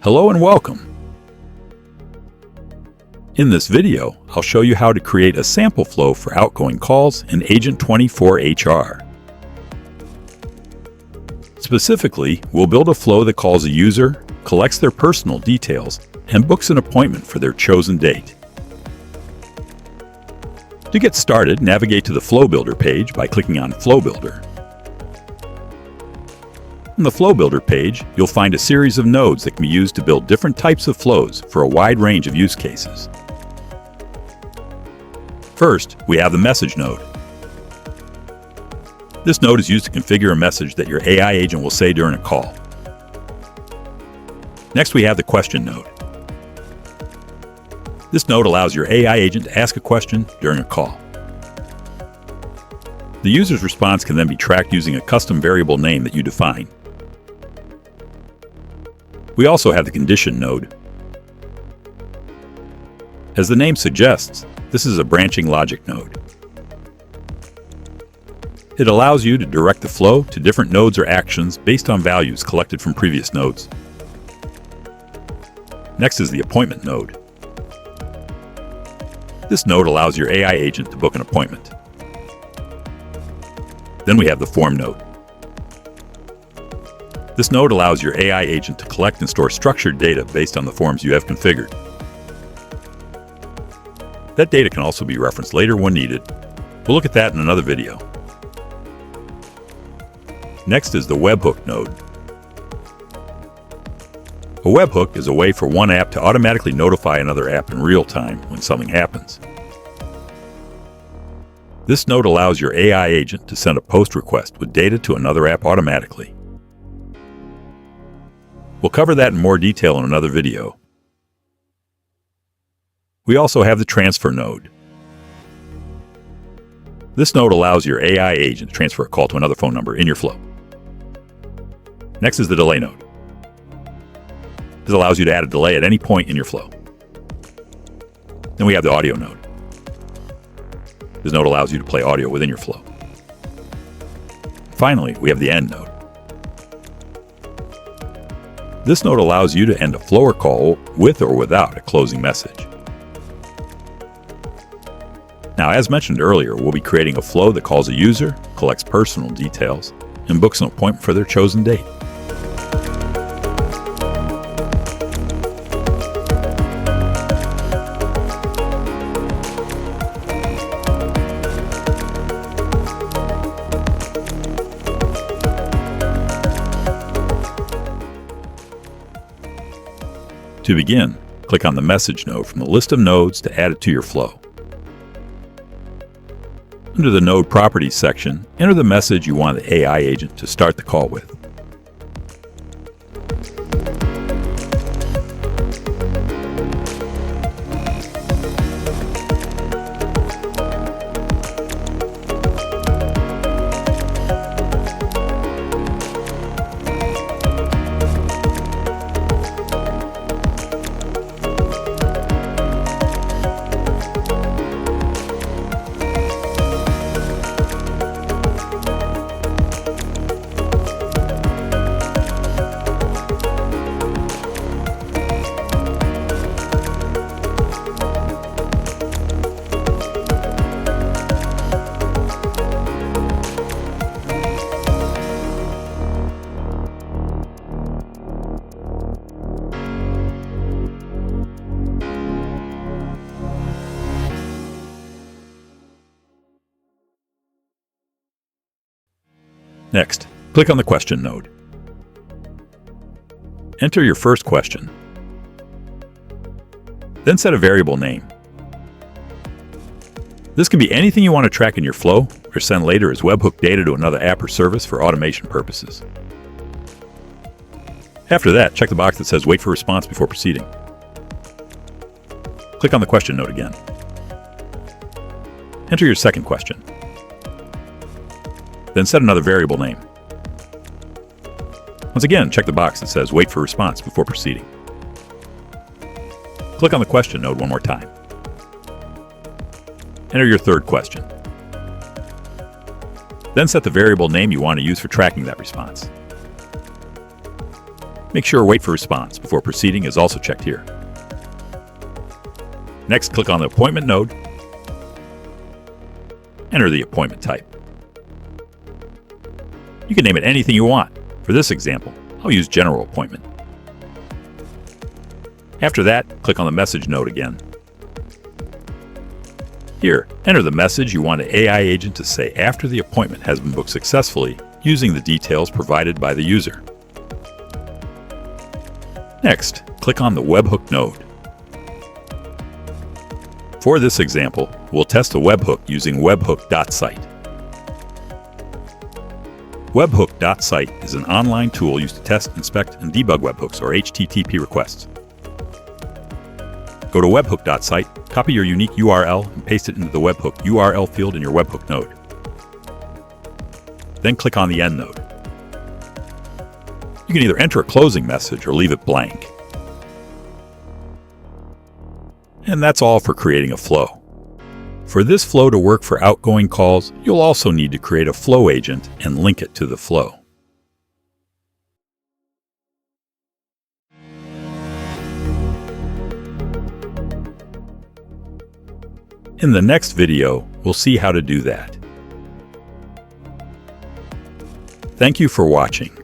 Hello and welcome. In this video, I'll show you how to create a sample flow for outgoing calls in Agent24HR. Specifically, we'll build a flow that calls a user, collects their personal details, and books an appointment for their chosen date. To get started, navigate to the Flow Builder page by clicking on Flow Builder. On the Flow Builder page, you'll find a series of nodes that can be used to build different types of flows for a wide range of use cases. First, we have the Message node. This node is used to configure a message that your AI agent will say during a call. Next, we have the Question node. This node allows your AI agent to ask a question during a call. The user's response can then be tracked using a custom variable name that you define. We also have the Condition node. As the name suggests, this is a branching logic node. It allows you to direct the flow to different nodes or actions based on values collected from previous nodes. Next is the Appointment node. This node allows your AI agent to book an appointment. Then we have the Form node. This node allows your AI agent to collect and store structured data based on the forms you have configured. That data can also be referenced later when needed. We'll look at that in another video. Next is the Webhook node. A webhook is a way for one app to automatically notify another app in real time when something happens. This node allows your AI agent to send a post request with data to another app automatically. We'll cover that in more detail in another video. We also have the Transfer node. This node allows your AI agent to transfer a call to another phone number in your flow. Next is the Delay node. This allows you to add a delay at any point in your flow. Then we have the Audio node. This node allows you to play audio within your flow. Finally, we have the End node. This node allows you to end a flow or call with or without a closing message. Now, as mentioned earlier, we'll be creating a flow that calls a user, collects personal details, and books an appointment for their chosen date. To begin, click on the Message node from the list of nodes to add it to your flow. Under the Node Properties section, enter the message you want the AI agent to start the call with. Next, click on the Question node. Enter your first question. Then set a variable name. This can be anything you want to track in your flow or send later as webhook data to another app or service for automation purposes. After that, check the box that says Wait for response before proceeding. Click on the Question node again. Enter your second question. Then set another variable name. Once again, check the box that says Wait for response before proceeding. Click on the Question node one more time. Enter your third question. Then set the variable name you want to use for tracking that response. Make sure Wait for Response before proceeding is also checked here. Next, click on the Appointment node. Enter the appointment type. You can name it anything you want. For this example, I'll use General Appointment. After that, click on the Message node again. Here, enter the message you want the AI agent to say after the appointment has been booked successfully using the details provided by the user. Next, click on the Webhook node. For this example, we'll test a webhook using webhook.site. Webhook.site is an online tool used to test, inspect, and debug webhooks or HTTP requests. Go to webhook.site, copy your unique URL, and paste it into the webhook URL field in your webhook node. Then click on the End node. You can either enter a closing message or leave it blank. And that's all for creating a flow. For this flow to work for outgoing calls, you'll also need to create a flow agent and link it to the flow. In the next video, we'll see how to do that. Thank you for watching.